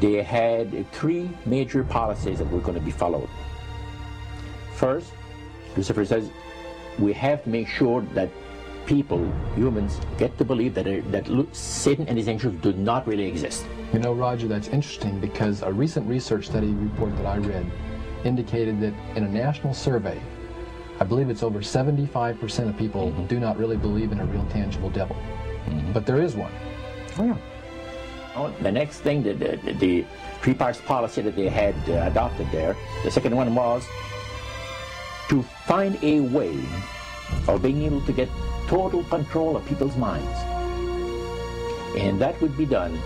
they had three major policies that were going to be followed. First, Lucifer says, we have to make sure that people, humans, get to believe that Satan and his angels do not really exist. You know, Roger, that's interesting because a recent research study report that I read indicated that in a national survey, I believe it's over 75% of people do not really believe in a real tangible devil. But there is one. Oh, yeah. Oh, the next thing, the three parts policy that they had adopted there, the second one was to find a way of being able to get total control of people's minds. And that would be done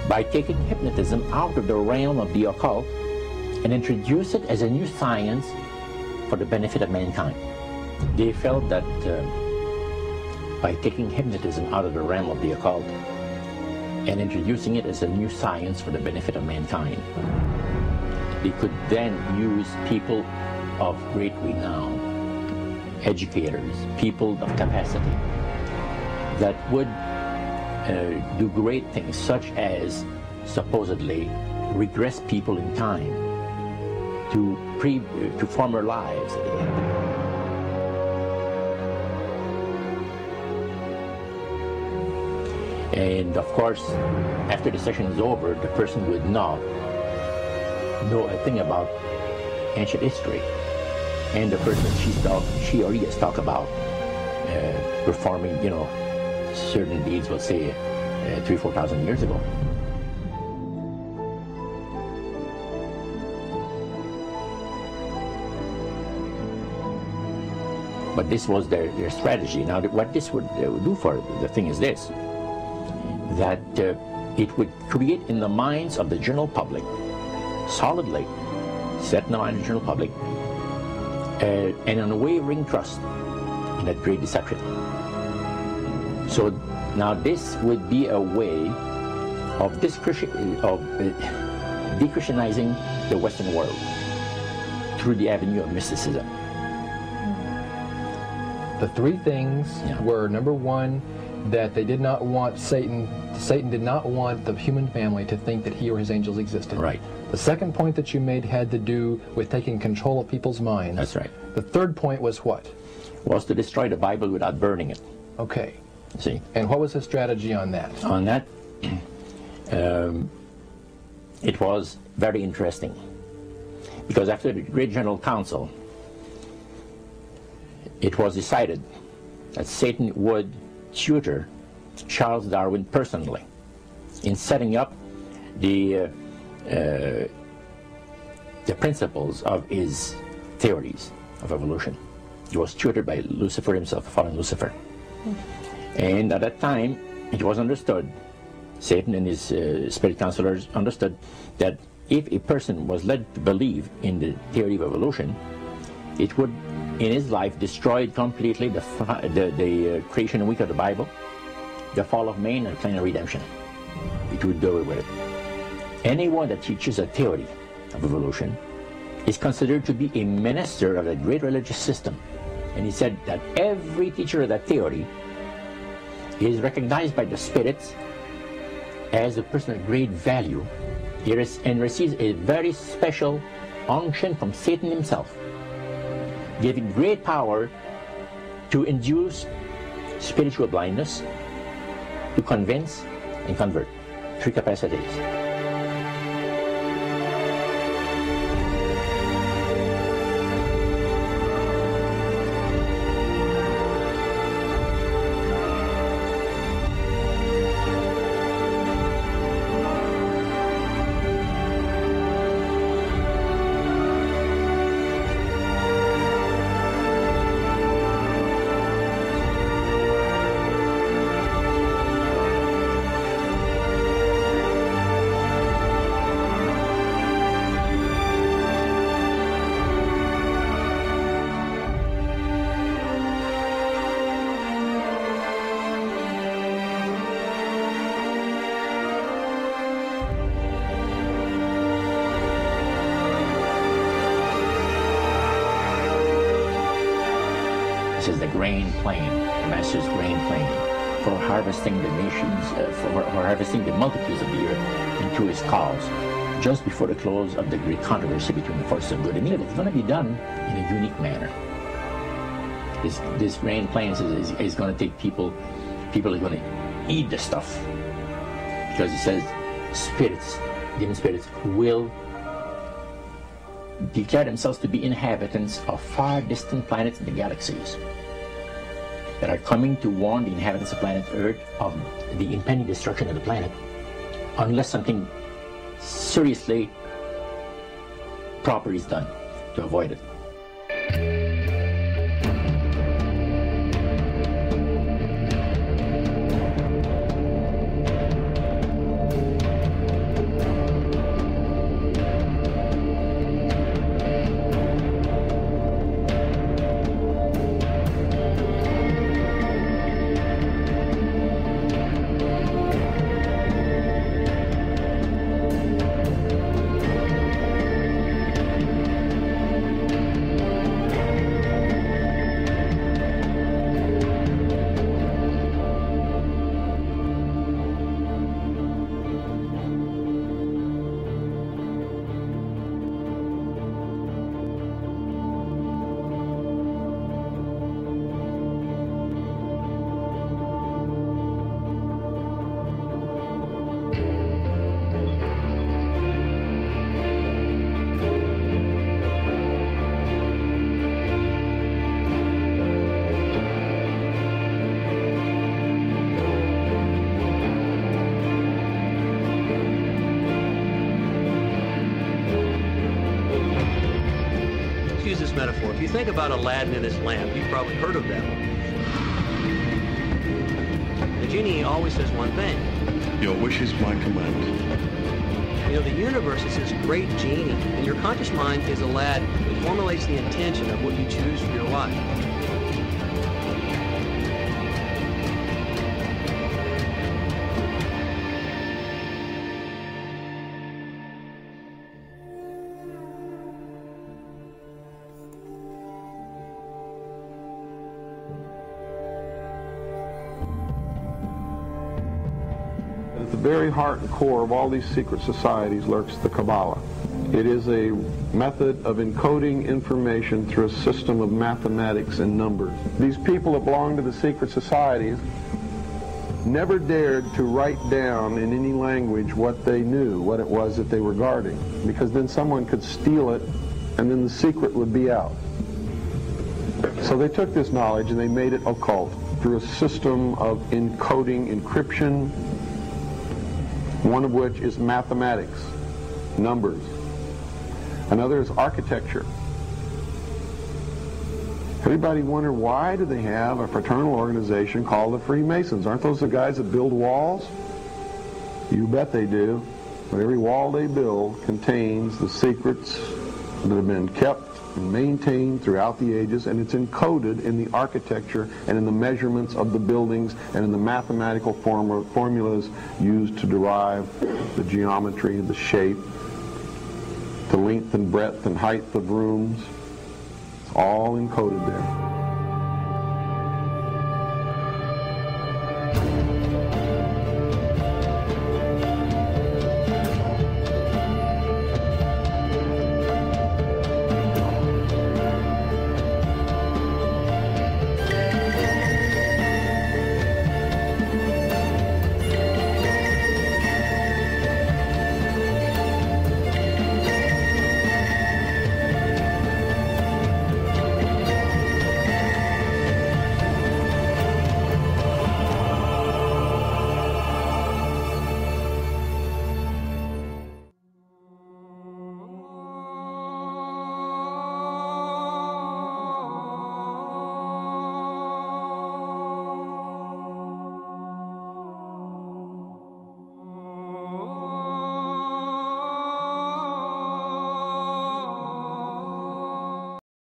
by taking hypnotism out of the realm of the occult and introduce it as a new science for the benefit of mankind. They felt that by taking hypnotism out of the realm of the occult and introducing it as a new science for the benefit of mankind, they could then use people of great renown, educators, people of capacity, that would do great things, such as supposedly regress people in time to former lives that they had. And of course, after the session is over, the person would not know a thing about ancient history. And the person she or he has talked about performing, certain deeds, let's say 3,000 or 4,000 years ago. But this was their strategy. Now, what this would do for the thing is this, that it would create in the minds of the general public, solidly set in the mind of the general public, an unwavering trust in that great deception. So now this would be a way of de-Christianizing the Western world through the avenue of mysticism. The three things were, number one, that they did not want Satan did not want the human family to think that he or his angels existed. Right. The second point that you made had to do with taking control of people's minds. That's right. The third point was what? Was to destroy the Bible without burning it. Okay. See? And what was his strategy on that? On that, it was very interesting. Because after the Great General Council, it was decided that Satan would tutor Charles Darwin personally in setting up the principles of his theories of evolution. He was tutored by Lucifer himself, fallen Lucifer. And at that time, it was understood, Satan and his spirit counselors understood, that if a person was led to believe in the theory of evolution, it would, in his life, destroy completely the creation week of the Bible, the fall of man, and the plan of redemption. It would do away with it. Anyone that teaches a theory of evolution is considered to be a minister of a great religious system. And he said that every teacher of that theory is recognized by the spirits as a person of great value and receives a very special unction from Satan himself, giving great power to induce spiritual blindness, to convince and convert. Three capacities. This is the grain plane, the master's grain plane. for harvesting the nations, for harvesting the multitudes of the earth into his cause, just before the close of the great controversy between the forces of good and evil. It's going to be done in a unique manner. This grand plan is going to take people are going to eat the stuff, because it says spirits, demon spirits, will declare themselves to be inhabitants of far distant planets in the galaxies that are coming to warn the inhabitants of planet Earth of the impending destruction of the planet, unless something seriously proper is done to avoid it. Use this metaphor. If you think about Aladdin and his lamp, you've probably heard of that one. The genie always says one thing. Your wish is my command. You know, the universe is this great genie, and your conscious mind is Aladdin. It formulates the intention of what you choose for your life. At the very heart and core of all these secret societies lurks the Kabbalah. It is a method of encoding information through a system of mathematics and numbers. These people that belong to the secret societies never dared to write down in any language what they knew, what it was that they were guarding, because then someone could steal it and then the secret would be out. So they took this knowledge and they made it occult through a system of encoding, encryption, one of which is mathematics, numbers. Another is architecture. Everybody wonder, why do they have a fraternal organization called the Freemasons? Aren't those the guys that build walls? You bet they do. But every wall they build contains the secrets that have been kept and maintained throughout the ages, and it's encoded in the architecture and in the measurements of the buildings and in the mathematical formulas used to derive the geometry, the shape, the length and breadth and height of rooms. It's all encoded there.